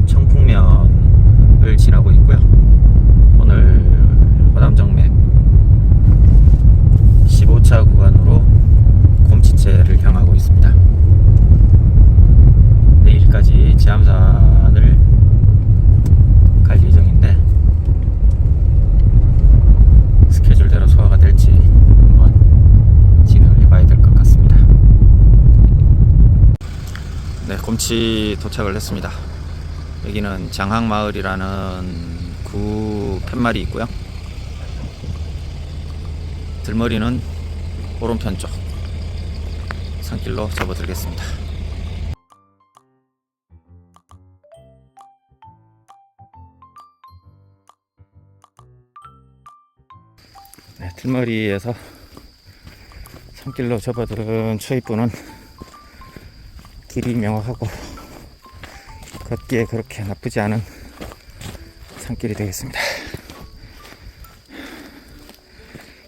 청풍면을 지나고 있고요. 오늘 호남정맥 15차 구간으로 곰치째를 향하고 있습니다. 내일까지 지암산을 갈 예정인데 스케줄대로 소화가 될지 한번 진행을 해봐야 될 것 같습니다. 네, 곰치 도착을 했습니다. 여기는 장항마을이라는 구 팻말이 있고요. 들머리는 오른편 쪽 산길로 접어들겠습니다. 네, 들머리에서 산길로 접어들은 초입부는 길이 명확하고 걷기에 그렇게 나쁘지 않은 산길이 되겠습니다.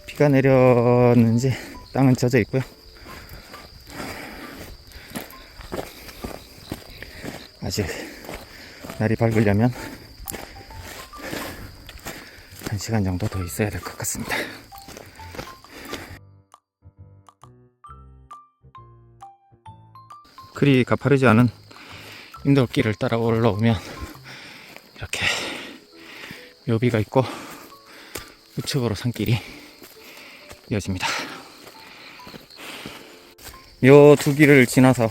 비가 내렸는지 땅은 젖어 있고요. 아직 날이 밝으려면 1시간 정도 더 있어야 될 것 같습니다. 그리 가파르지 않은 인돌길을 따라 올라오면 이렇게 묘비가 있고 우측으로 산길이 이어집니다. 요 두 길을 지나서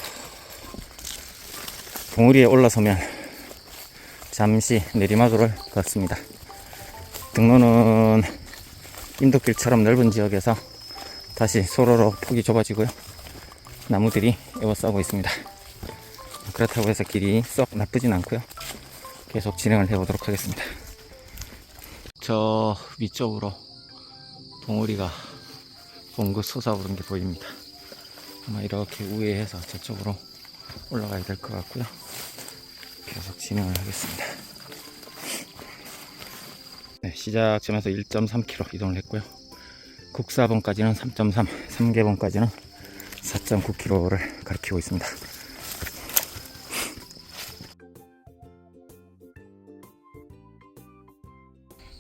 봉우리에 올라서면 잠시 내리막으로 걷습니다. 등로는 인도길처럼 넓은 지역에서 다시 소로로 폭이 좁아지고요. 나무들이 에워싸고 있습니다. 그렇다고 해서 길이 썩 나쁘진 않고요. 계속 진행을 해보도록 하겠습니다. 저 위쪽으로 봉우리가 봉긋 솟아오른 게 보입니다. 아마 이렇게 우회해서 저쪽으로 올라가야 될 것 같고요. 계속 진행을 하겠습니다. 네, 시작점에서 1.3km 이동을 했고요. 국사봉까지는 3.3, 3개봉까지는 4.9km를 가리키고 있습니다.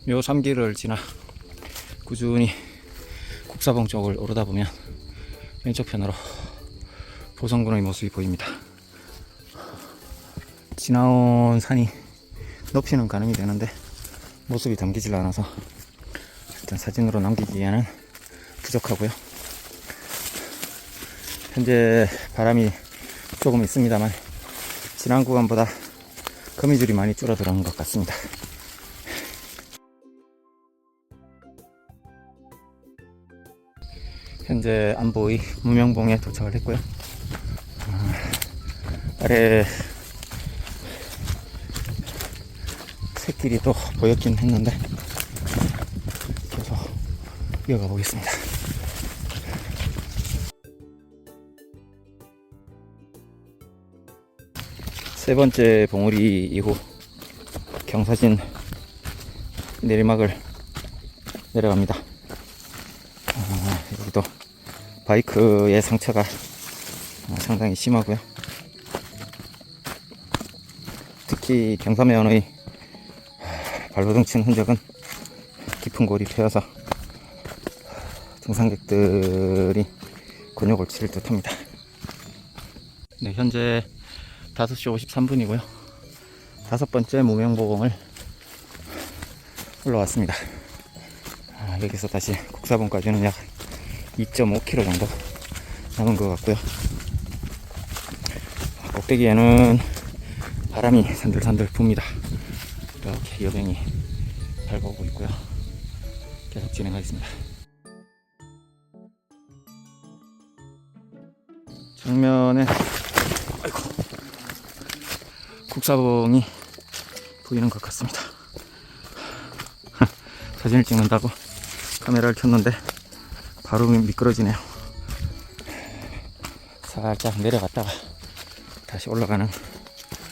요 3길을 지나 꾸준히 국사봉 쪽을 오르다 보면 왼쪽편으로 보성군의 모습이 보입니다. 지나온 산이 높이는 가늠이 되는데 모습이 담기질 않아서 일단 사진으로 남기기에는 부족하고요. 현재 바람이 조금 있습니다만 지난 구간보다 거미줄이 많이 줄어들어온 것 같습니다. 현재 안보의 무명봉에 도착을 했고요. 아래 샛길이 또 보였긴 했는데 계속 이어가 보겠습니다. 세 번째 봉우리 이후 경사진 내리막을 내려갑니다. 여기도 바이크의 상처가 상당히 심하고요. 특히 경사면의 발버둥 친 흔적은 깊은 골이 패여서 등산객들이 곤욕을 치를 듯 합니다. 네, 현재 5시 53분이고요. 5번째 무명봉을 올라왔습니다. 여기서 다시 국사봉까지는 약 2.5km 정도 남은 것 같고요. 꼭대기에는 바람이 산들산들 붑니다. 이렇게 여병이 밝아오고 있고요. 계속 진행하겠습니다. 정면에 국사봉이 보이는 것 같습니다. 사진을 찍는다고 카메라를 켰는데 바로 미끄러지네요. 살짝 내려갔다가 다시 올라가는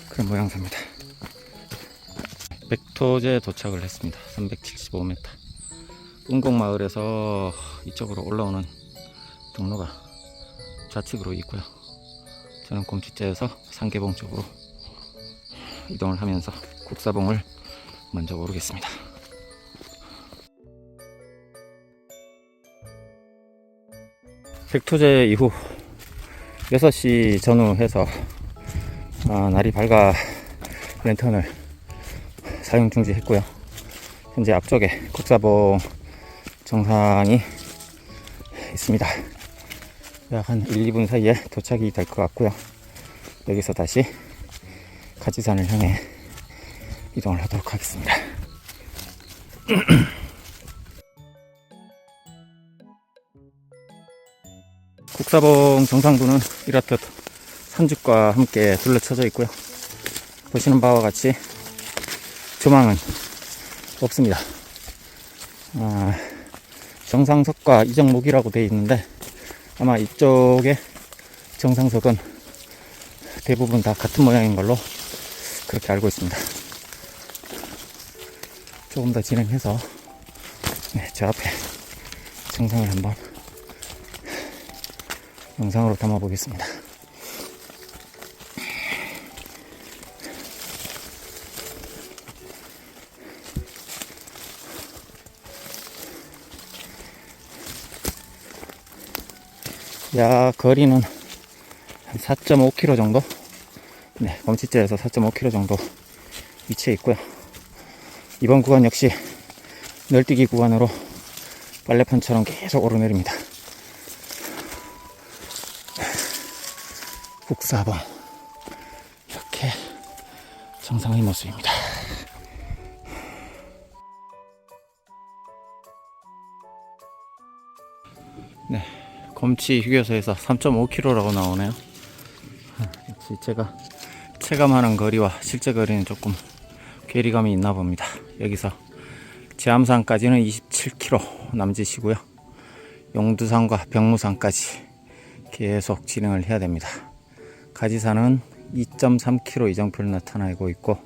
그런 모양새입니다. 백토제 도착을 했습니다. 375m. 운곡마을에서 이쪽으로 올라오는 등로가 좌측으로 있고요. 저는 곰치째에서 상계봉 쪽으로 이동을 하면서 국사봉을 먼저 오르겠습니다. 백토제 이후 6시 전후해서 날이 밝아 랜턴을 사용 중지했고요. 현재 앞쪽에 국사봉 정상이 있습니다. 약 한 1, 2분 사이에 도착이 될 것 같고요. 여기서 다시 가지산을 향해 이동을 하도록 하겠습니다. 국사봉 정상부는 이렇듯 산죽과 함께 둘러쳐져 있고요. 보시는 바와 같이 조망은 없습니다. 정상석과 이정목이라고 되어 있는데 아마 이쪽에 정상석은 대부분 다 같은 모양인 걸로 그렇게 알고 있습니다. 조금 더 진행해서 저 앞에 정상을 한번 영상으로 담아 보겠습니다. 약 거리는 한 4.5km 정도, 검치째에서 4.5km 정도 위치해 있고요. 이번 구간 역시 널뛰기 구간으로 빨래판처럼 계속 오르내립니다. 국사봉 이렇게 정상의 모습입니다. 검치 휴게소에서 3.5km라고 나오네요. 역시 제가 체감하는 거리와 실제 거리는 조금 괴리감이 있나 봅니다. 여기서 제암산까지는 27km 남짓이고요. 용두산과 병무산까지 계속 진행을 해야 됩니다. 가지산은 2.3km 이정표를 나타내고 있고,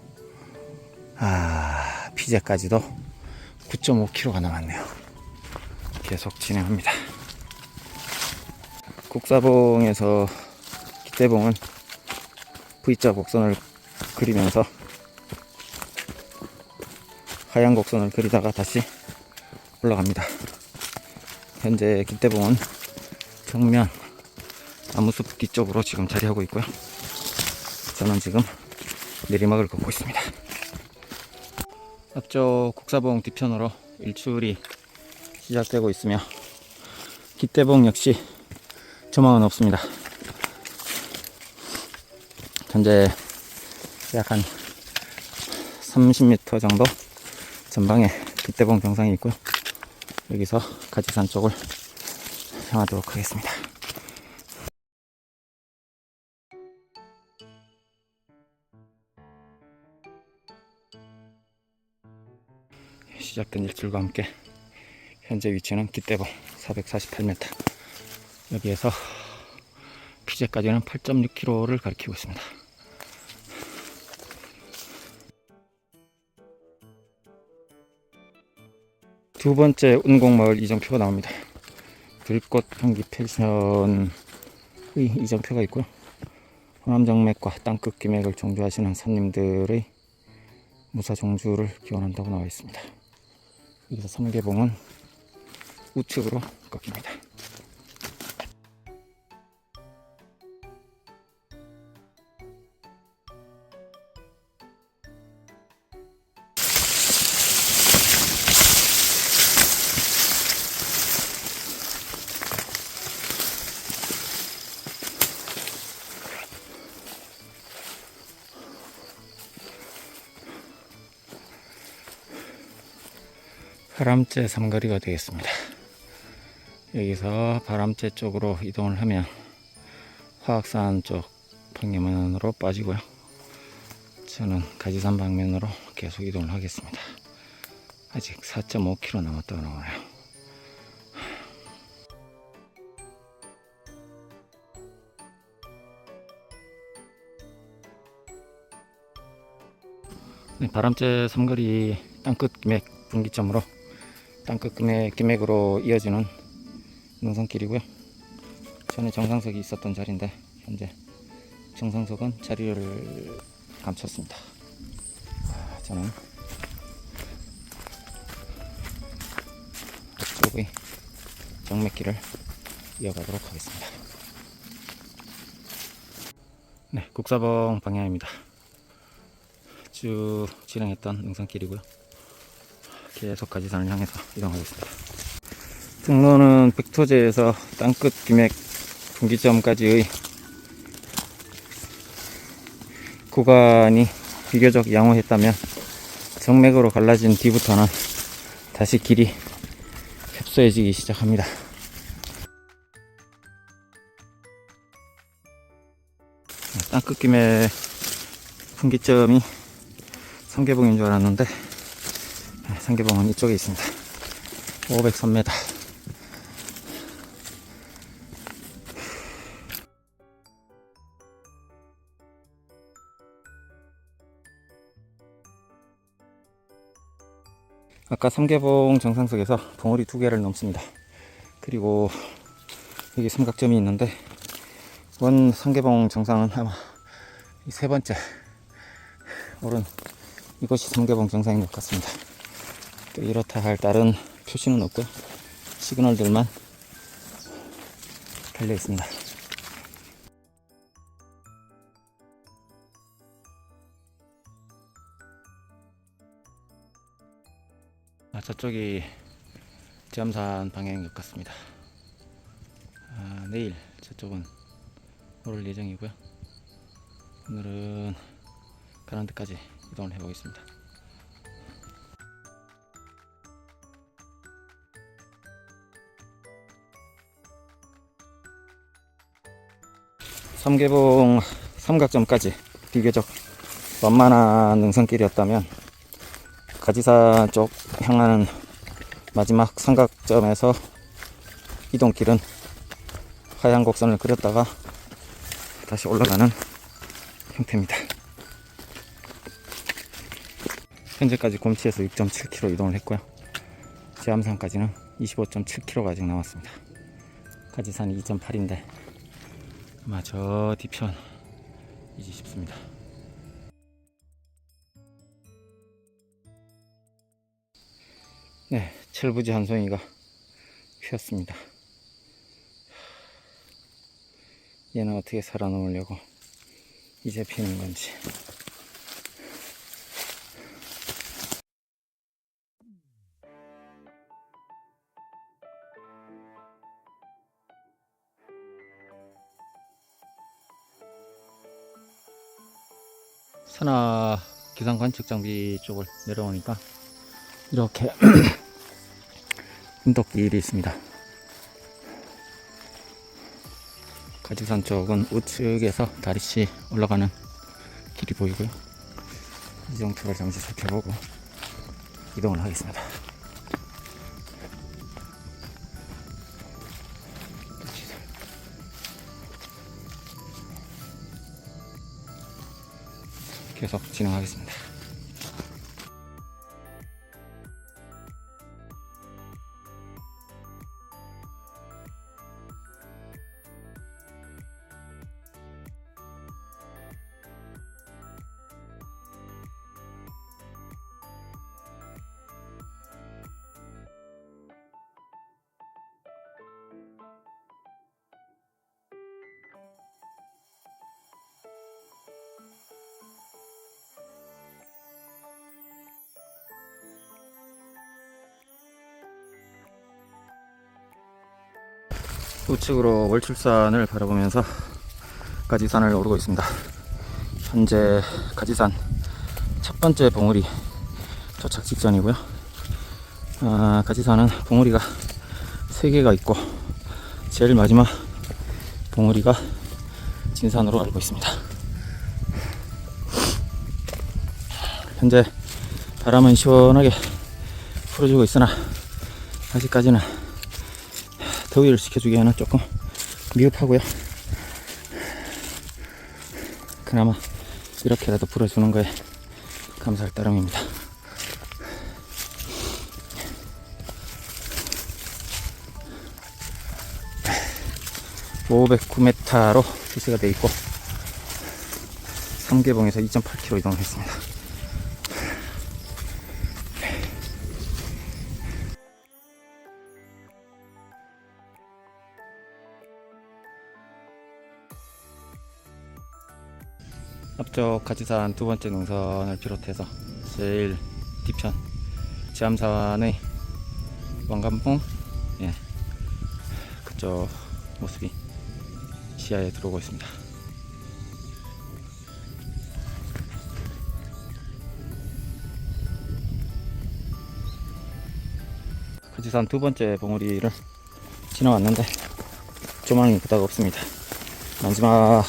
피제까지도 9.5km가 남았네요. 계속 진행합니다. 국사봉에서 기대봉은 V자 곡선을 그리면서 하얀 곡선을 그리다가 다시 올라갑니다. 현재 기대봉은 정면 나무숲 뒤쪽으로 지금 자리하고 있고요. 저는 지금 내리막을 걷고 있습니다. 앞쪽 국사봉 뒤편으로 일출이 시작되고 있으며 기대봉 역시 조망은 없습니다. 현재 약 한 30m 정도 전방에 기대봉 정상이 있고요. 여기서 가지산 쪽을 향하도록 하겠습니다. 시작된 일출과 함께 현재 위치는 기대봉 448m, 여기에서 피제까지는 8.6km를 가리키고 있습니다. 두 번째 운곡마을 이정표가 나옵니다. 들꽃 향기 펜션의 이정표가 있고요. 호남정맥과 땅끝 기맥을 종주하시는 산님들의 무사 종주를 기원한다고 나와 있습니다. 여기서 삼계봉은 우측으로 꺾입니다. 바람째 삼거리가 되겠습니다. 여기서 바람째 쪽으로 이동을 하면 화학산 쪽 방면으로 빠지고요. 저는 가지산 방면으로 계속 이동을 하겠습니다. 아직 4.5km 남았다고 나와요. 바람째 삼거리 땅끝 기맥 분기점으로 땅끝 기맥으로 이어지는 능선길이고요. 전에 정상석이 있었던 자리인데 현재 정상석은 자리를 감췄습니다. 저는 앞쪽의 정맥길을 이어가도록 하겠습니다. 네, 국사봉 방향입니다. 쭉 진행했던 능선길이고요. 계속 가지산을 향해서 이동하겠습니다. 등로는 백토제에서 땅끝 김액 분기점까지의 구간이 비교적 양호했다면 정맥으로 갈라진 뒤부터는 다시 길이 협소해지기 시작합니다. 땅끝 김액 분기점이 삼계봉인 줄 알았는데 삼계봉은 이쪽에 있습니다. 503m. 아까 삼계봉 정상석에서 봉우리 2개를 넘습니다. 그리고 여기 삼각점이 있는데 원 삼계봉 정상은 아마 이 3번째 오른 이것이 삼계봉 정상인 것 같습니다. 또 이렇다 할 다른 표시는 없고요. 시그널들만 달려 있습니다. 저쪽이 지암산 방향인 것 같습니다. 내일 저쪽은 오를 예정이고요. 오늘은 가는 데까지 이동을 해보겠습니다. 삼계봉 삼각점까지 비교적 완만한 능선길이었다면 가지산 쪽 향하는 마지막 삼각점에서 이동길은 하얀 곡선을 그렸다가 다시 올라가는 형태입니다. 현재까지 곰치에서 6.7km 이동을 했고요. 지암산까지는 25.7km가 아직 남았습니다. 가지산이 2.8인데 아마 저 뒤편이지 싶습니다. 네, 철부지 한 송이가 피었습니다. 얘는 어떻게 살아남으려고 이제 피는 건지. 산하 기상 관측 장비 쪽을 내려오니까 이렇게 운덕길이 있습니다. 가지산 쪽은 우측에서 다리씨 올라가는 길이 보이고요. 이정표를 잠시 살펴보고 이동을 하겠습니다. 계속 진행하겠습니다. 우측으로 월출산을 바라보면서 가지산을 오르고 있습니다. 현재 가지산 첫 번째 봉우리 도착 직전이고요. 가지산은 봉우리가 3개가 있고 제일 마지막 봉우리가 진산으로 알고 있습니다. 현재 바람은 시원하게 풀어주고 있으나 아직까지는 더위를 식혀주기에는 조금 미흡하고요. 그나마 이렇게라도 불어주는 거에 감사할 따름입니다. (509m) 표시가 되어 있고 삼계봉에서 2.8km 이동을 했습니다. 앞쪽 가지산 두 번째 능선을 비롯해서 제일 뒤편 지암산의 왕감봉, 예, 그쪽 모습이 시야에 들어오고 있습니다. 가지산 두 번째 봉우리를 지나왔는데 조망이 그닥 없습니다. 마지막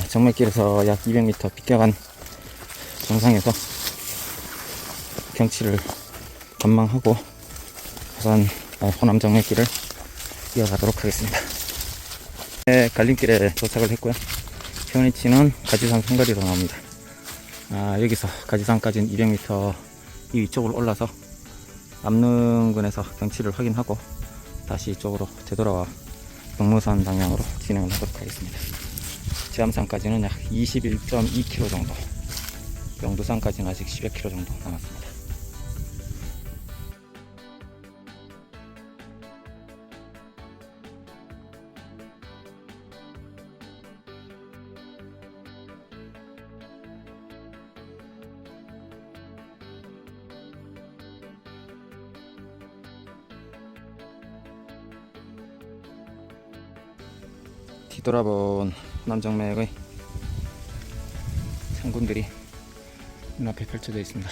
정맥길에서 약 200m 비껴간 정상에서 경치를 관망하고 우선 호남 정맥길을 이어가도록 하겠습니다. 네, 갈림길에 도착을 했고요. 현 위치는 가지산 송가리로 나옵니다. 여기서 가지산까지는 200m 이 위쪽으로 올라서 남릉군에서 경치를 확인하고 다시 이쪽으로 되돌아와 동무산 방향으로 진행을 하도록 하겠습니다. 지암산까지는 약 21.2km 정도, 영두산까지는 아직 10km 정도 남았습니다. 뒤돌아본 남정맥의 산군들이 눈앞에 펼쳐져 있습니다.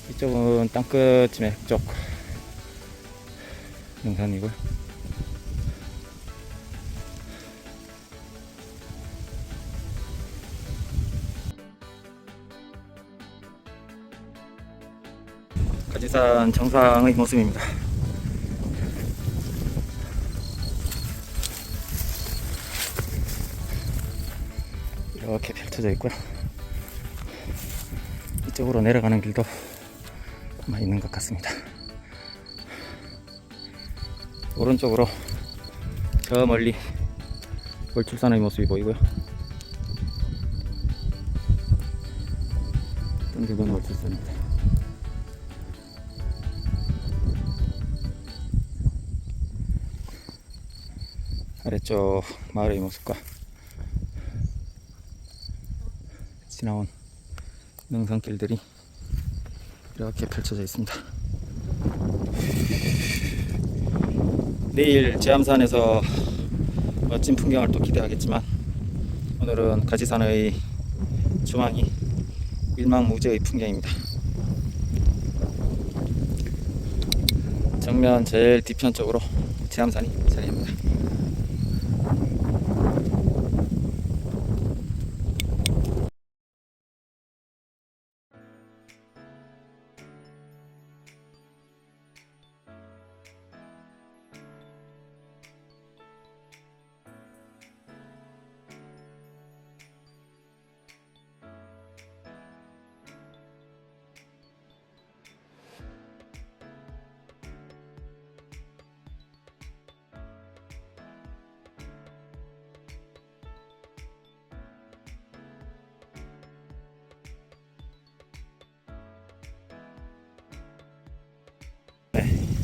이쪽은 땅끝쯤의 쪽 능선이고요. 가지산 정상의 모습입니다. 이렇게 펼쳐져 있고요. 이쪽으로 내려가는 길도 아마 있는 것 같습니다. 오른쪽으로 저 멀리 월출산의 모습이 보이고요. 던지본 월출산입니다. 아래쪽 마을의 모습과 지나온 능선길들이 이렇게 펼쳐져 있습니다. 내일 지암산에서 멋진 풍경을 또 기대하겠지만 오늘은 가지산의 조망이 일망무제의 풍경입니다. 정면 제일 뒤편 쪽으로 지암산이 자리합니다.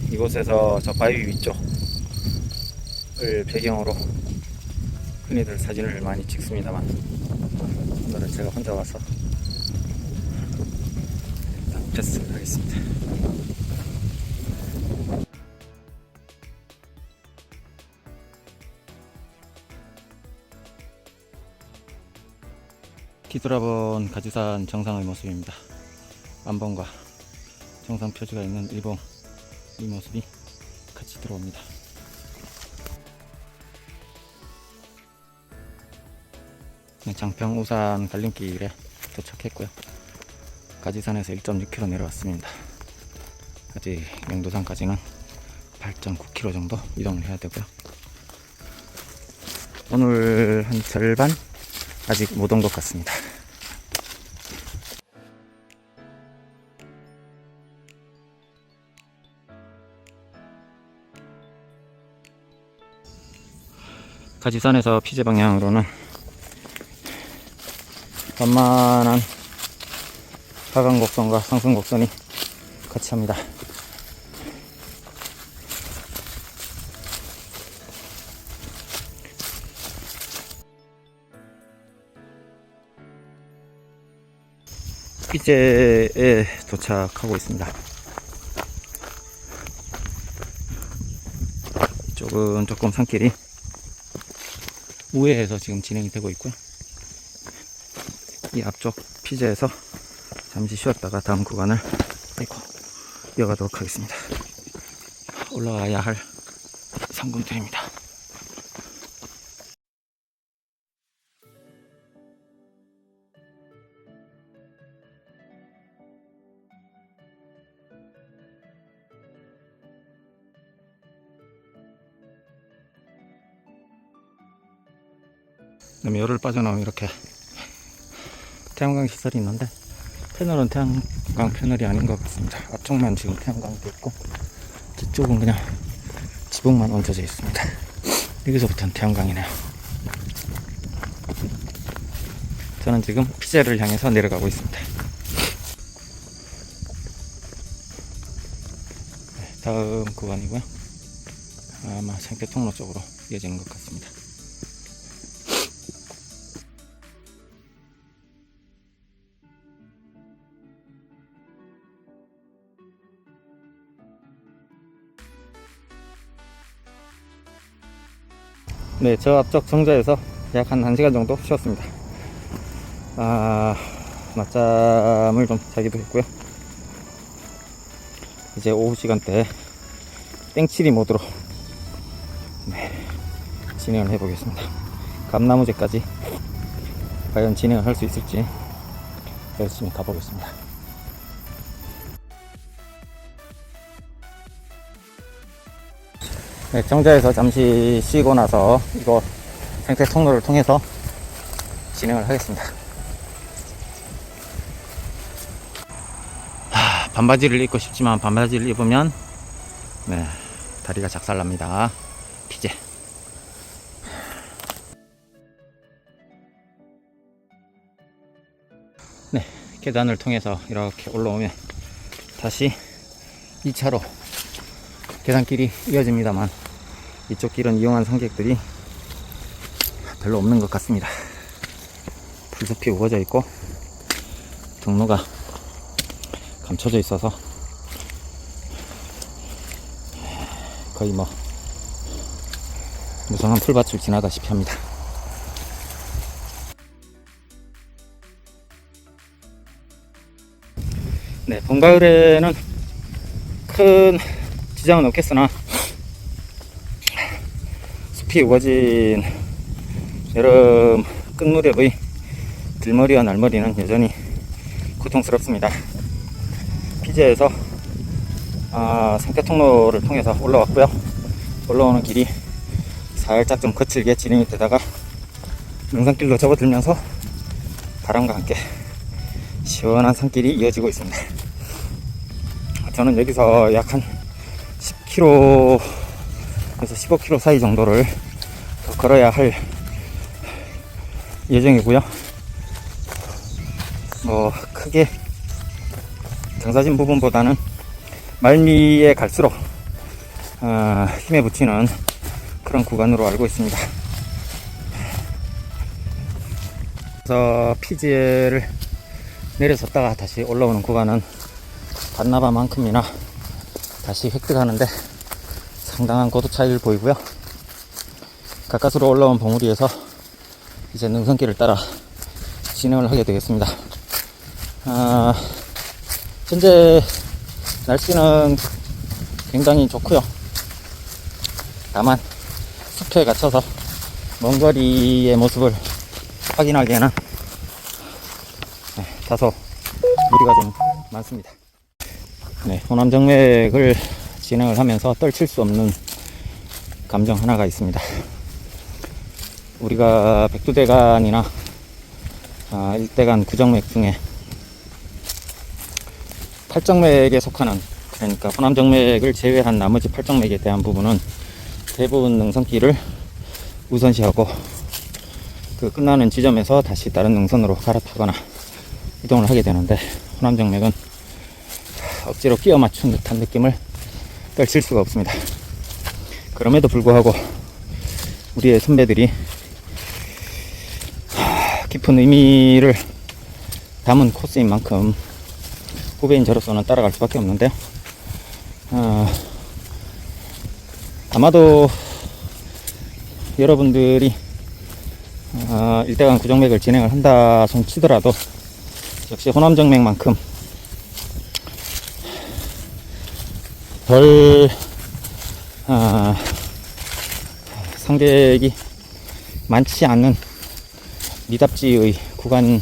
이곳에서 저 바위 위쪽을 배경으로 흔히들 사진을 많이 찍습니다만 오늘은 제가 혼자 와서 패스를 하겠습니다. 뒤돌아본 가지산 정상의 모습입니다. 완봉과 정상 표지가 있는 일봉, 이 모습이 같이 들어옵니다. 장평우산 갈림길에 도착했고요. 가지산에서 1.6km 내려왔습니다. 아직 영도산까지는 8.9km 정도 이동을 해야 되고요. 오늘 한 절반 아직 못 온 것 같습니다. 가지산에서 피제 방향으로는 완만한 하강곡선과 상승곡선이 같이 합니다. 피제에 도착하고 있습니다. 조금 산길이 우회해서 지금 진행이 되고 있고요. 이 앞쪽 피제에서 잠시 쉬었다가 다음 구간을 이어가도록 하겠습니다. 올라가야 할 상금길입니다. 열을 빠져나오면 이렇게 태양광 시설이 있는데, 패널은 태양광 패널이 아닌 것 같습니다. 앞쪽만 지금 태양광도 있고 뒤쪽은 그냥 지붕만 얹어져 있습니다. 여기서부터는 태양광이네요. 저는 지금 피제를 향해서 내려가고 있습니다. 다음 구간이고요. 아마 생태통로 쪽으로 이어지는 것 같습니다. 네, 저 앞쪽 정자에서 약 한 1시간 정도 쉬었습니다. 낮잠을 좀 자기도 했고요. 이제 오후 시간대 땡치리 모드로 진행을 해보겠습니다. 감나무제까지 과연 진행을 할 수 있을지 열심히 가보겠습니다. 네, 정자에서 잠시 쉬고 나서 이거 생태 통로를 통해서 진행을 하겠습니다. 반바지를 입고 싶지만 반바지를 입으면 다리가 작살납니다. 피제. 네, 계단을 통해서 이렇게 올라오면 다시 2차로 계단길이 이어집니다만, 이쪽 길은 이용한 승객들이 별로 없는 것 같습니다. 풀숲이 우거져 있고 경로가 감춰져 있어서 거의 무성한 풀밭을 지나다시피 합니다. 네, 봄가을에는 큰 지장은 없겠으나 숲이 우거진 여름 끝무렵의 들머리와 날머리는 여전히 고통스럽습니다. 피제에서 생태통로를 통해서 올라왔고요. 올라오는 길이 살짝 좀 거칠게 진행이 되다가 능선길로 접어들면서 바람과 함께 시원한 산길이 이어지고 있습니다. 저는 여기서 약 한 10km에서 15km 사이 정도를 더 걸어야 할 예정이고요. 크게 경사진 부분보다는 말미에 갈수록 힘에 붙이는 그런 구간으로 알고 있습니다. 그래서 피지에를 내려섰다가 다시 올라오는 구간은 반나바만큼이나 다시 획득하는데 상당한 고도 차이를 보이고요. 가까스로 올라온 봉우리에서 이제 능선길을 따라 진행을 하게 되겠습니다. 현재 날씨는 굉장히 좋고요. 다만 숲에 갇혀서 먼 거리의 모습을 확인하기에는 다소 무리가 좀 많습니다. 네, 호남정맥을 진행을 하면서 떨칠 수 없는 감정 하나가 있습니다. 우리가 백두대간이나 일대간 구정맥 중에 팔정맥에 속하는, 그러니까 호남정맥을 제외한 나머지 팔정맥에 대한 부분은 대부분 능선길을 우선시하고 그 끝나는 지점에서 다시 다른 능선으로 갈아타거나 이동을 하게 되는데, 호남정맥은 억지로 끼워 맞춘 듯한 느낌을 떨칠 수가 없습니다. 그럼에도 불구하고 우리의 선배들이 깊은 의미를 담은 코스인 만큼 후배인 저로서는 따라갈 수밖에 없는데요. 아마도 여러분들이 일대간 구정맥을 진행을 한다 손 치더라도 역시 호남정맥만큼 덜 상대액이 많지 않은 미답지의 구간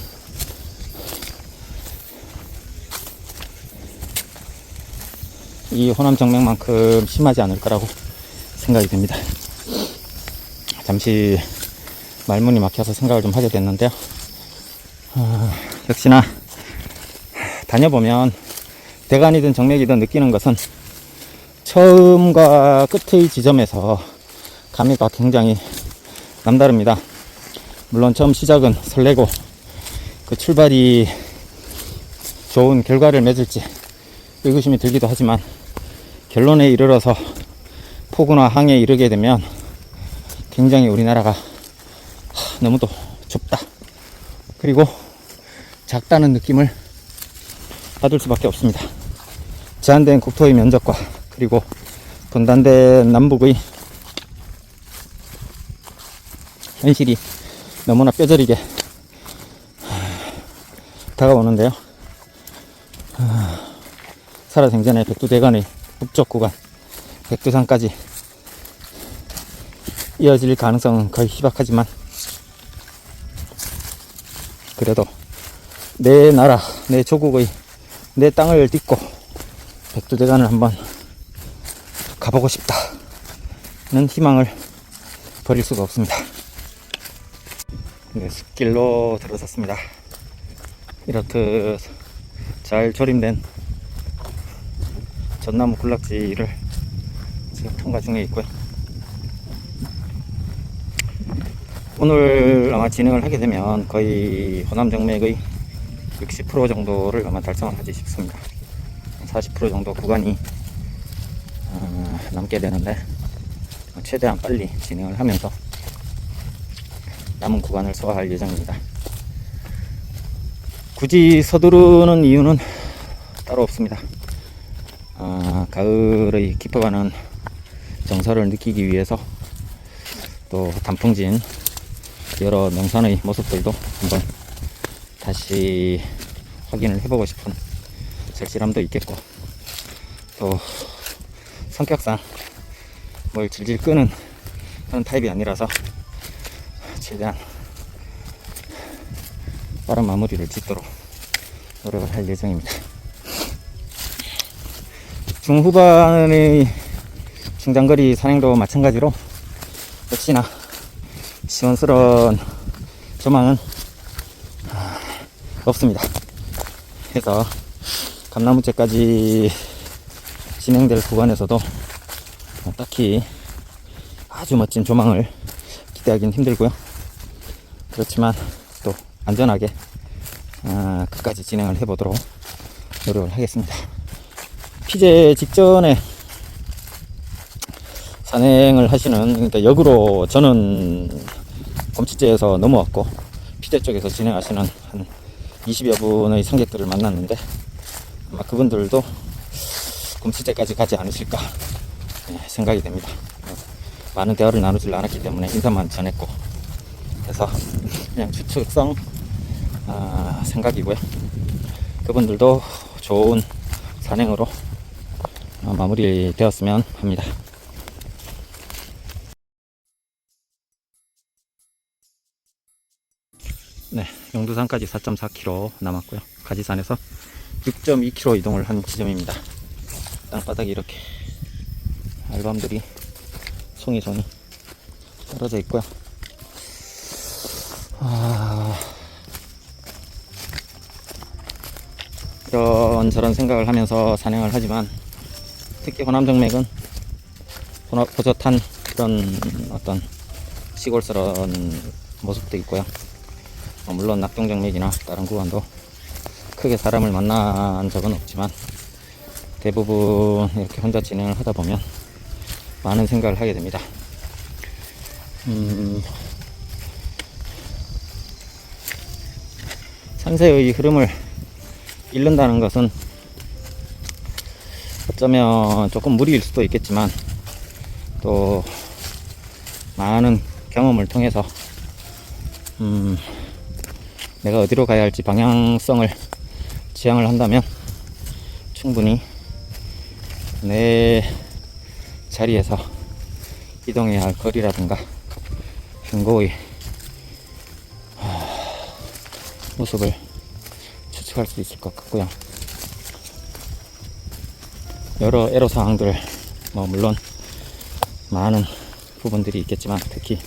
이 호남정맥만큼 심하지 않을 거라고 생각이 됩니다. 잠시 말문이 막혀서 생각을 좀 하게 됐는데요. 역시나 다녀보면 대간이든 정맥이든 느끼는 것은 처음과 끝의 지점에서 감회가 굉장히 남다릅니다. 물론 처음 시작은 설레고 그 출발이 좋은 결과를 맺을지 의구심이 들기도 하지만 결론에 이르러서 포구나 항에 이르게 되면 굉장히 우리나라가 너무도 좁다, 그리고 작다는 느낌을 받을 수밖에 없습니다. 제한된 국토의 면적과 그리고 분단된 남북의 현실이 너무나 뼈저리게 다가오는데요. 살아생전에 백두대간의 북쪽 구간 백두산까지 이어질 가능성은 거의 희박하지만 그래도 내 나라, 내 조국의 내 땅을 딛고 백두대간을 한번 가보고 싶다는 희망을 버릴 수가 없습니다. 네, 숲길로 들어섰습니다. 이렇듯 잘 조림된 전나무 군락지를 지금 통과 중에 있고요. 오늘 아마 진행을 하게 되면 거의 호남정맥의 60% 정도를 아마 달성을 하지 싶습니다. 40% 정도 구간이 남게 되는데 최대한 빨리 진행을 하면서 남은 구간을 소화할 예정입니다. 굳이 서두르는 이유는 따로 없습니다. 가을의 깊어가는 정서를 느끼기 위해서 또 단풍진 여러 명산의 모습들도 한번 다시 확인을 해보고 싶은 절실함도 있겠고, 또 성격상 뭘 질질 끄는 그런 타입이 아니라서 최대한 빠른 마무리를 짓도록 노력을 할 예정입니다. 중후반의 중장거리 산행도 마찬가지로 역시나 시원스러운 조망은 없습니다. 그래서 감나무째까지 진행될 구간에서도 딱히 아주 멋진 조망을 기대하기는 힘들고요. 그렇지만 또 안전하게 끝까지 진행을 해보도록 노력을 하겠습니다. 피제 직전에 산행을 하시는, 그러니까 역으로 저는 검치제에서 넘어왔고 피제 쪽에서 진행하시는 한 20여 분의 승객들을 만났는데 아마 그분들도 검치제까지 가지 않으실까 생각이 됩니다. 많은 대화를 나누질 않았기 때문에 인사만 전했고, 그래서 그냥 추측성 생각이고요. 그분들도 좋은 산행으로 마무리되었으면 합니다. 네, 용두산까지 4.4km 남았고요. 가지산에서 6.2km 이동을 한 지점입니다. 땅바닥이 이렇게 알밤들이 송이송이 떨어져 있고요. 이런저런 생각을 하면서 산행을 하지만 특히 호남정맥은 호젓한 그런 어떤 시골스러운 모습도 있고요. 물론 낙동정맥이나 다른 구간도 크게 사람을 만난 적은 없지만 대부분 이렇게 혼자 진행을 하다 보면 많은 생각을 하게 됩니다. 산세의 흐름을 잃는다는 것은 어쩌면 조금 무리일 수도 있겠지만, 또 많은 경험을 통해서 내가 어디로 가야 할지 방향성을 지향을 한다면 충분히 내 자리에서 이동해야 할 거리라든가 경고의 모습을 추측할 수 있을 것 같고요. 여러 애로사항들, 물론 많은 부분들이 있겠지만, 특히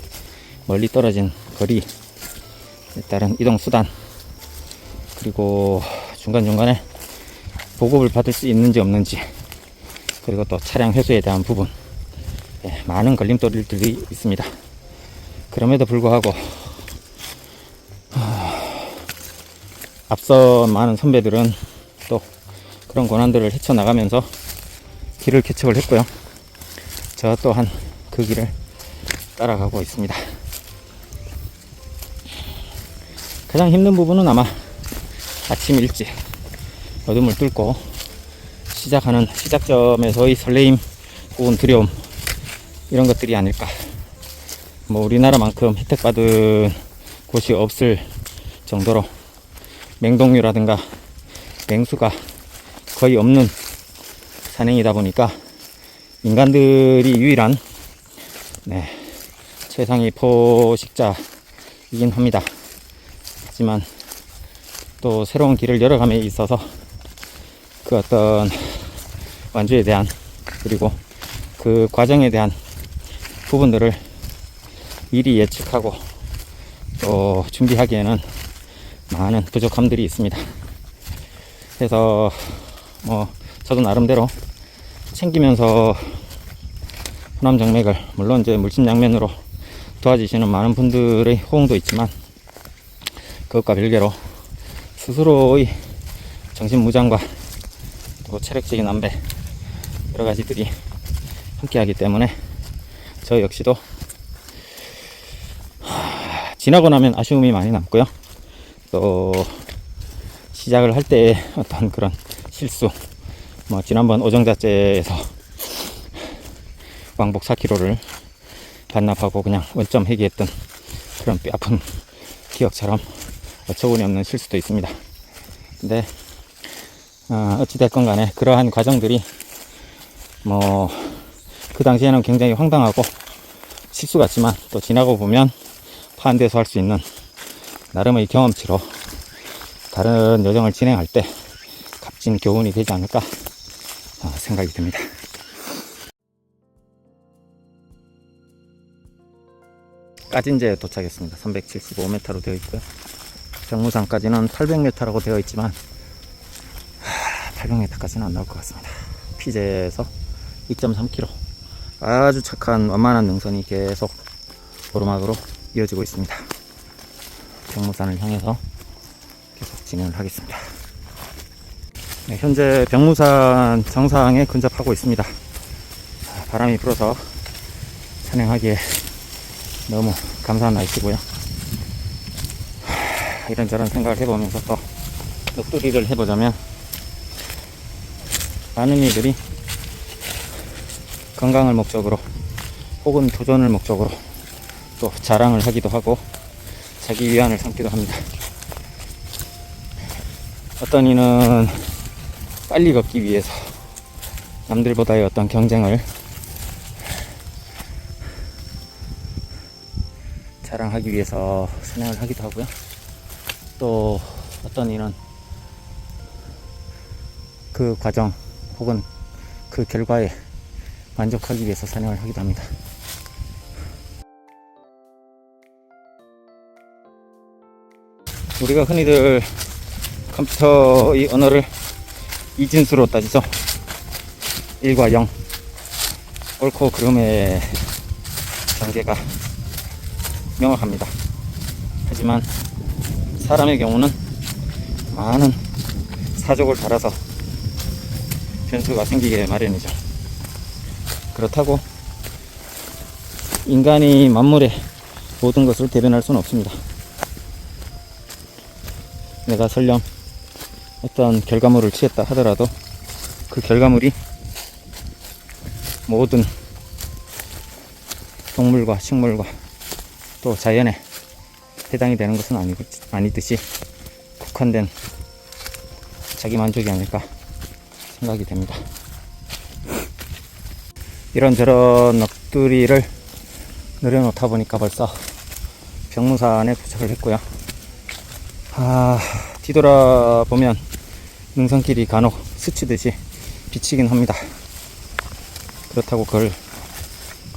멀리 떨어진 거리에 따른 이동수단, 그리고 중간중간에 보급을 받을 수 있는지 없는지, 그리고 또 차량 회수에 대한 부분, 많은 걸림돌들이 있습니다. 그럼에도 불구하고 앞서 많은 선배들은 또 그런 고난들을 헤쳐나가면서 길을 개척을 했고요. 저 또한 그 길을 따라가고 있습니다. 가장 힘든 부분은 아마 아침 일찍 어둠을 뚫고 시작하는 시작점에서의 설레임 혹은 두려움, 이런 것들이 아닐까. 우리나라만큼 혜택받은 곳이 없을 정도로 맹독류라든가 맹수가 거의 없는 산행이다 보니까 인간들이 유일한 최상위 포식자이긴 합니다. 하지만 또 새로운 길을 열어감에 있어서 그 어떤 완주에 대한, 그리고 그 과정에 대한 부분들을 미리 예측하고 또 준비하기에는 많은 부족함들이 있습니다. 그래서 저도 나름대로 챙기면서 호남정맥을, 물론 이제 물심양면으로 도와주시는 많은 분들의 호응도 있지만, 그것과 별개로 스스로의 정신무장과 또 체력적인 안배, 여러 가지들이 함께 하기 때문에 저 역시도 지나고 나면 아쉬움이 많이 남고요. 또 시작을 할 때의 어떤 그런 실수, 지난번 오정자째에서 왕복 4km를 반납하고 그냥 원점 회귀했던 그런 뼈아픈 기억처럼 어처구니 없는 실수도 있습니다. 근데 어찌됐건 간에 그러한 과정들이 그 당시에는 굉장히 황당하고 실수 같지만, 또 지나고 보면 파한대소 할 수 있는 나름의 경험치로 다른 여정을 진행할 때 값진 교훈이 되지 않을까 생각이 듭니다. 까진제에 도착했습니다. 375m로 되어 있고요. 병무산까지는 800m라고 되어 있지만 800m까지는 안 나올 것 같습니다. 피제에서 2.3km, 아주 착한 완만한 능선이 계속 오르막으로 이어지고 있습니다. 병무산을 향해서 계속 진행을 하겠습니다. 현재 병무산 정상에 근접하고 있습니다. 바람이 불어서 산행하기에 너무 감사한 날씨고요. 이런저런 생각을 해보면서 또 넋두리를 해보자면, 많은 이들이 건강을 목적으로 혹은 도전을 목적으로 또 자랑을 하기도 하고 자기 위안을 삼기도 합니다. 어떤 이는 빨리 걷기 위해서 남들보다의 어떤 경쟁을 자랑하기 위해서 산행을 하기도 하고요. 또 어떤 이는 그 과정 혹은 그 결과에 만족하기 위해서 산행을 하기도 합니다. 우리가 흔히들 컴퓨터의 언어를 이진수로 따지죠. 1과 0, 옳고 그름의 경계가 명확합니다. 하지만 사람의 경우는 많은 사족을 달아서 변수가 생기게 마련이죠. 그렇다고 인간이 만물의 모든 것을 대변할 수는 없습니다. 내가 설령 어떤 결과물을 취했다 하더라도 그 결과물이 모든 동물과 식물과 또 자연에 해당이 되는 것은 아니듯이 국한된 자기 만족이 아닐까 생각이 됩니다. 이런저런 넋두리를 내려놓다 보니까 벌써 병무산에 도착을 했고요. 뒤돌아보면 능선길이 간혹 스치듯이 비치긴 합니다. 그렇다고 그걸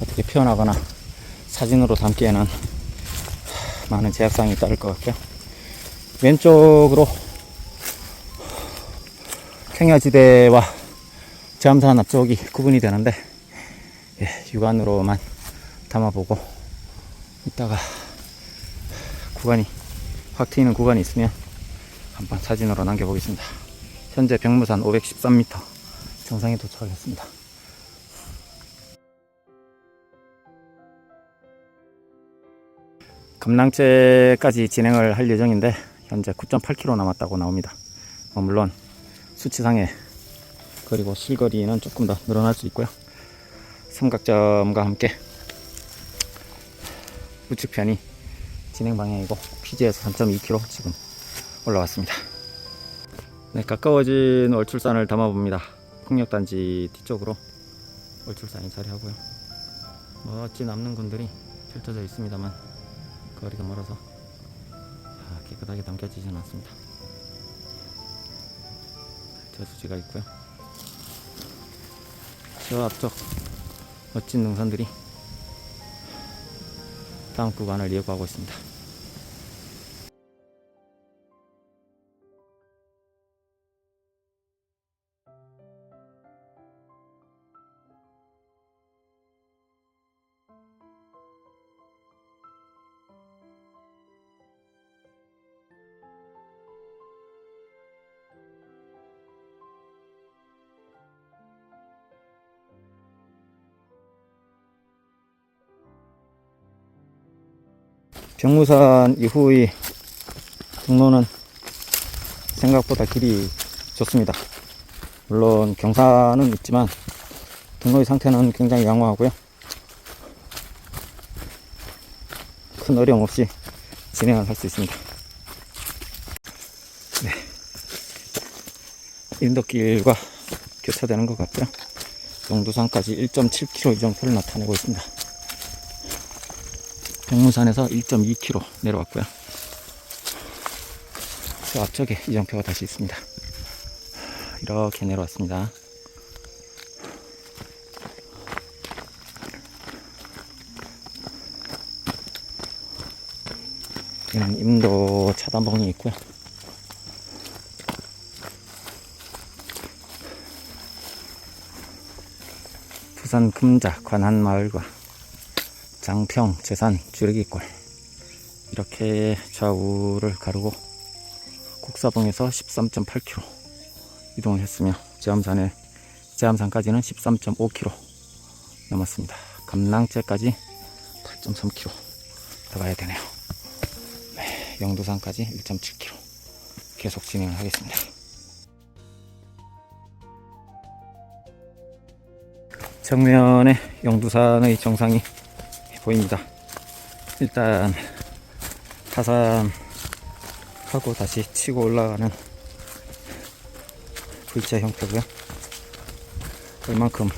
어떻게 표현하거나 사진으로 담기에는 많은 제약사항이 따를 것 같고요. 왼쪽으로 평야지대와 제암산 앞쪽이 구분이 되는데, 육안으로만 담아보고 이따가 구간이 확 트이는 구간이 있으면 한번 사진으로 남겨보겠습니다. 현재 병무산 513m 정상에 도착했습니다. 감랑제까지 진행을 할 예정인데 현재 9.8km 남았다고 나옵니다. 물론 수치상에 그리고 실거리는 조금 더 늘어날 수 있고요. 삼각점과 함께 우측편이 진행 방향이고 피지에서 3.2km 지금 올라왔습니다. 네, 가까워진 월출산을 담아봅니다. 풍력단지 뒤쪽으로 월출산이 자리하고요. 멋진 남릉군들이 펼쳐져 있습니다만 거리가 멀어서 깨끗하게 담겨지지는 않습니다. 저수지가 있고요. 저 앞쪽 멋진 능선들이 다음 구간을 예고하고 있습니다. 병무산 이후의 경로는 생각보다 길이 좋습니다. 물론 경사는 있지만 경로의 상태는 굉장히 양호하고요. 큰 어려움 없이 진행을 할 수 있습니다. 네, 인도길과 교차되는 것 같고요. 용두산까지 1.7km 이정표를 나타내고 있습니다. 병무산에서 1.2km 내려왔고요. 저 앞쪽에 이정표가 다시 있습니다. 이렇게 내려왔습니다. 여기는 임도 차단봉이 있고요. 부산 금자 관한마을과 장평 제산 주레기골 이렇게 좌우를 가르고 국사봉에서 13.8km 이동을 했으며 제암산까지는 13.5km 넘었습니다. 감랑제까지 8.3km 더 가야 되네요. 네, 영도산까지 1.7km 계속 진행을 하겠습니다. 정면에 영두산의 정상이 보입니다. 일단 하산하고 다시 치고 올라가는 V자 형태고요. 얼만큼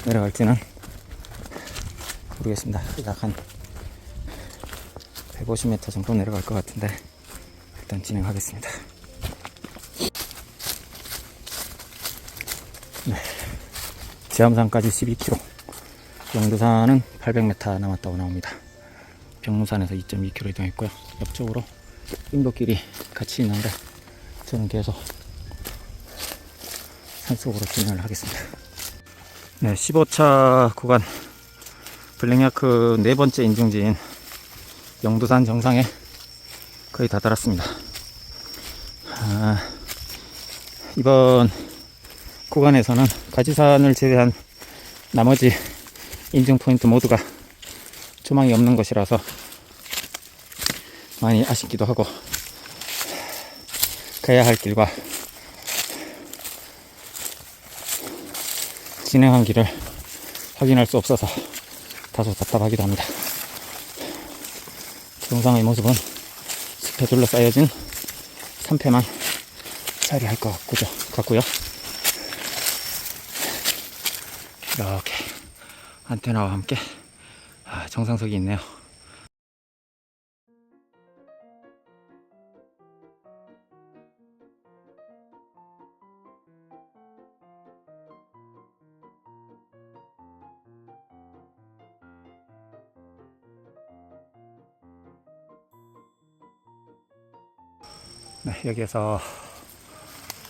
내려갈지는 모르겠습니다. 약 한 150m 정도 내려갈 것 같은데 일단 진행하겠습니다. 네, 제암산까지 12km, 영두산은 800m 남았다고 나옵니다. 병무산에서 2.2km 이동했고요. 옆쪽으로 인도길이 같이 있는데 저는 계속 산속으로 진행을 하겠습니다. 네, 15차 구간 블랙야크 4번째 인증지인 영두산 정상에 거의 다 달았습니다. 이번 구간에서는 가지산을 제외한 나머지 인증 포인트 모두가 조망이 없는 것이라서 많이 아쉽기도 하고 가야 할 길과 진행한 길을 확인할 수 없어서 다소 답답하기도 합니다. 정상의 모습은 숲에 둘러싸여진 산패만 자리할 것 같고요. 이렇게 안테나와 함께 정상석이 있네요. 네, 여기에서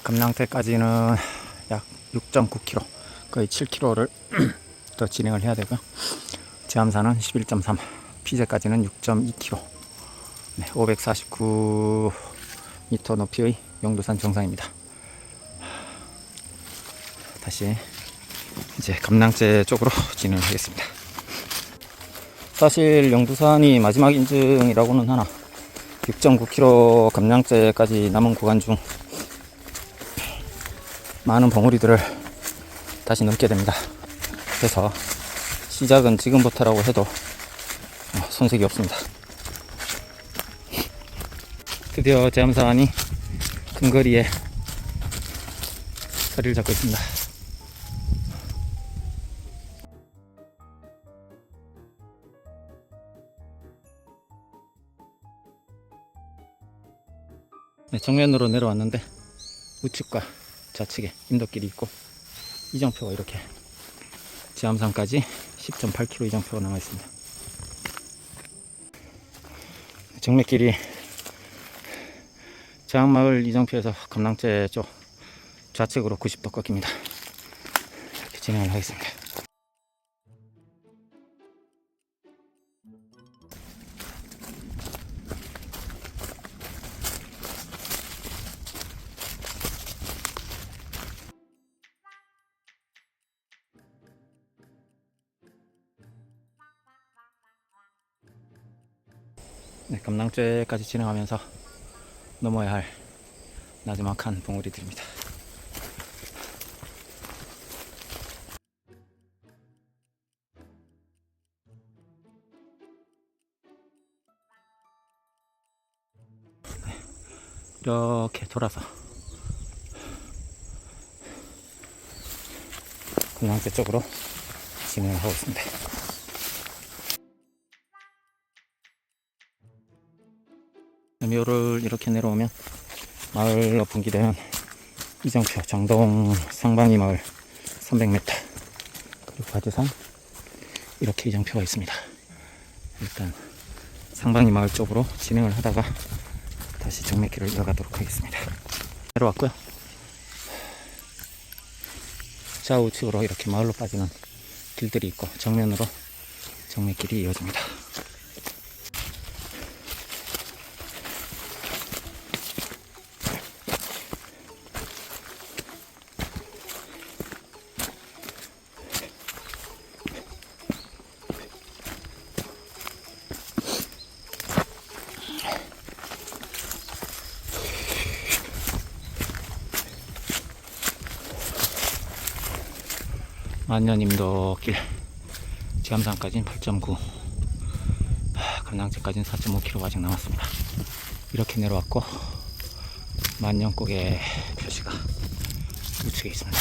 감낭태까지는 약 6.9km, 거의 7km를 더 진행을 해야 되고요. 제암산은 11.3, 피제까지는 6.2km, 네, 549m 높이의 용두산 정상입니다. 다시 이제 감낭제 쪽으로 진행을 하겠습니다. 사실 용두산이 마지막 인증이라고는 하나 6.9km 감량제까지 남은 구간 중 많은 봉우리들을 다시 넘게 됩니다. 그래서 시작은 지금부터라고 해도 손색이 없습니다. 드디어 제암산이 근거리에 자리를 잡고 있습니다. 네, 정면으로 내려왔는데 우측과 좌측에 임도길이 있고 이정표가 이렇게 제암산까지 10.8km 이정표가 남아 있습니다. 정맥길이 제암마을 이정표에서 감낭제 쪽 좌측으로 90도 꺾입니다. 이렇게 진행을 하겠습니다. 네, 감낭죄까지 진행하면서 넘어야 할 나지막한 봉우리들입니다. 네, 이렇게 돌아서 감낭죄 쪽으로 진행을 하고 있습니다. 묘를 이렇게 내려오면 마을로 분기되는 이정표 정동 상방이 마을 300m 그리고 바지산 이렇게 이정표가 있습니다. 일단 상방이 마을 쪽으로 진행을 하다가 다시 정맥길을 이어가도록 하겠습니다. 내려왔고요. 좌우측으로 이렇게 마을로 빠지는 길들이 있고 정면으로 정맥길이 이어집니다. 만년임도길 제암산까지는 8.9, 감낭제까지는 4.5km 아직 남았습니다. 이렇게 내려왔고 만년고개 표시가 우측에 있습니다.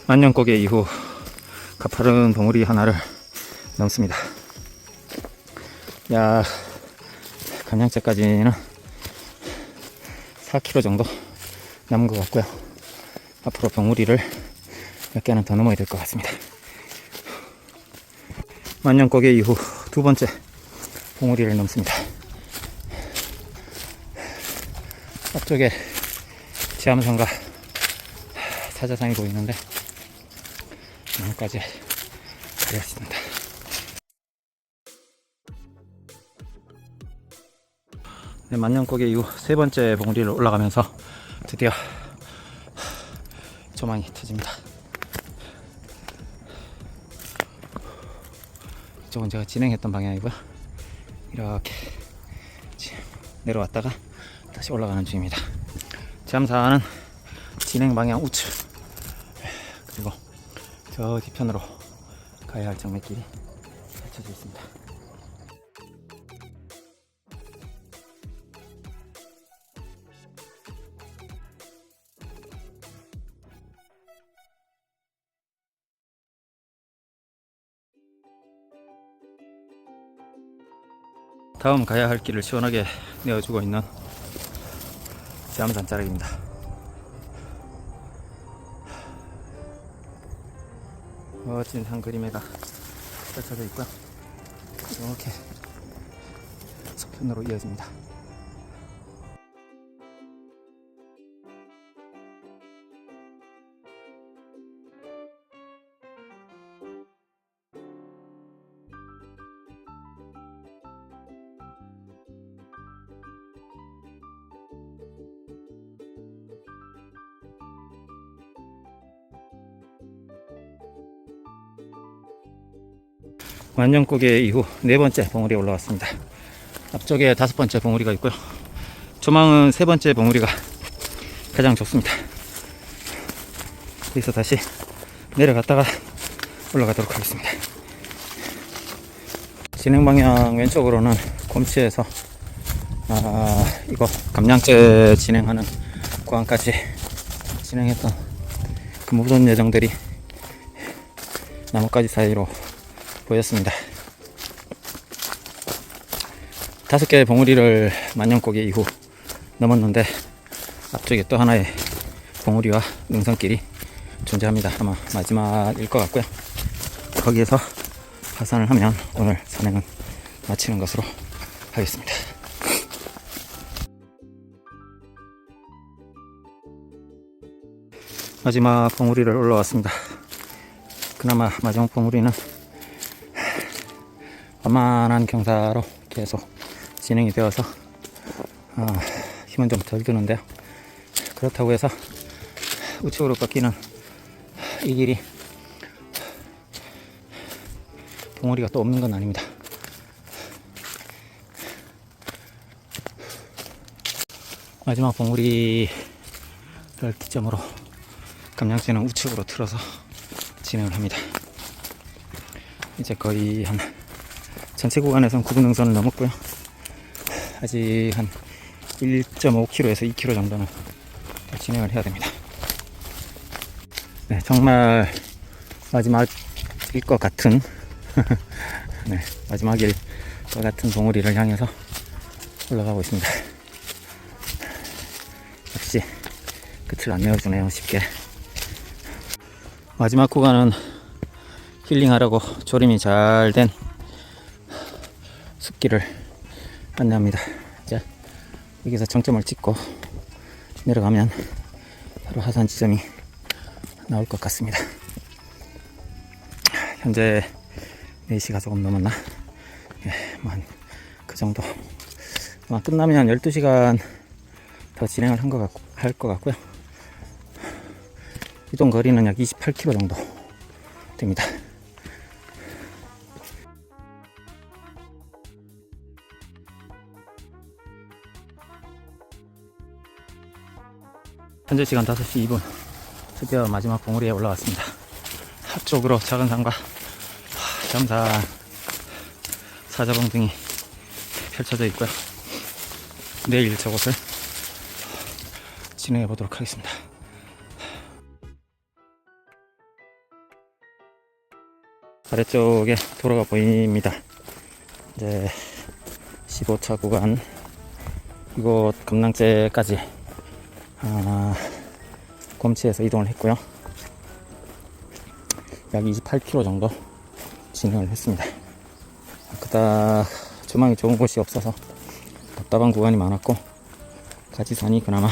만년고개 이후 가파른 봉우리 하나를 넘습니다. 약 감량제까지는 4km 정도 남은 것 같고요. 앞으로 봉우리를 몇 개는 더 넘어야 될 것 같습니다. 만년고개 이후 두 번째 봉우리를 넘습니다. 앞쪽에 제암산과 사자산이 보이는데 나무까지 가렸습니다. 네, 만년고개 이후 세 번째 봉우리를 올라가면서 드디어 조망이 터집니다. 이쪽은 제가 진행했던 방향이고요. 이렇게 내려왔다가 다시 올라가는 중입니다. 잠사는 진행 방향 우측, 그리고 저 뒤편으로 가야 할 정맥길이 펼쳐져 있습니다. 다음 가야 할 길을 시원하게 내어주고 있는 잠산 자락입니다. 멋진 산 그림에가 펼쳐져 있고요. 이렇게 서편으로 이어집니다. 완전고개 이후 네 번째 봉우리에 올라왔습니다. 앞쪽에 다섯 번째 봉우리가 있고요. 조망은 세 번째 봉우리가 가장 좋습니다. 여기서 다시 내려갔다가 올라가도록 하겠습니다. 진행 방향 왼쪽으로는 곰치에서 이거 감량제 진행하는 구간까지 진행했던 그 모든 예정들이 나뭇가지 사이로 보였습니다. 5개의 봉우리를 만년고개 이후 넘었는데 앞쪽에 또 하나의 봉우리와 능선길이 존재합니다. 아마 마지막일 것 같고요. 거기에서 하산을 하면 오늘 산행은 마치는 것으로 하겠습니다. 마지막 봉우리를 올라왔습니다. 그나마 마지막 봉우리는 완만한 경사로 계속 진행이 되어서 힘은 좀 덜 드는데요. 그렇다고 해서 우측으로 꺾이는 이 길이 봉우리가 또 없는 건 아닙니다. 마지막 봉우리를 기점으로 감량제는 우측으로 틀어서 진행을 합니다. 이제 거의 한 전체 구간에서는 9분 능선을 넘었고요. 아직 한 1.5km에서 2km 정도는 더 진행을 해야 됩니다. 네, 정말 마지막일 것 같은 네, 마지막일 것 같은 봉우리를 향해서 올라가고 있습니다. 역시 끝을 안 내어주네요, 쉽게. 마지막 구간은 힐링하려고 조림이 잘 된 숲길을 안내합니다. 자, 여기서 정점을 찍고 내려가면 바로 하산 지점이 나올 것 같습니다. 현재 4시가 조금 넘었나? 예, 뭐 그 정도. 아마 끝나면 12시간 더 진행을 할 것 같고요. 이동 거리는 약 28km 정도 됩니다. 현재 시간 5시 2분, 드디어 마지막 봉우리에 올라왔습니다. 앞쪽으로 작은 산과 잠산, 사자봉 등이 펼쳐져 있고요. 내일 저곳을 진행해 보도록 하겠습니다. 아래쪽에 도로가 보입니다. 이제 15차 구간, 이곳 감랑제까지 곰치에서 이동을 했고요. 약 28km 정도 진행을 했습니다. 그닥 조망이 좋은 곳이 없어서 답답한 구간이 많았고, 가지산이 그나마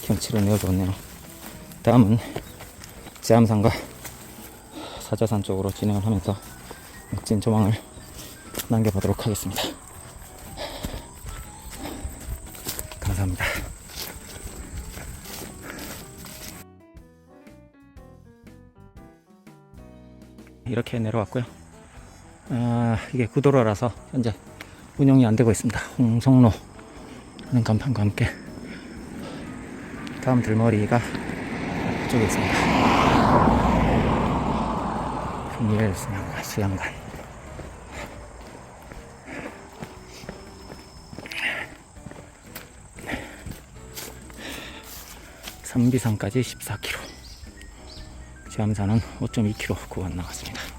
경치를 내어줬네요. 다음은 제암산과 사자산 쪽으로 진행을 하면서 멋진 조망을 남겨보도록 하겠습니다. 감사합니다. 이렇게 내려왔고요. 이게 구도로라서 현재 운영이 안 되고 있습니다. 홍성로 하는 간판과 함께. 다음 들머리가 이쪽에 있습니다. 풍일 수양관. 삼비산까지 14km, 지암산은 5.2km 구간 나갔습니다.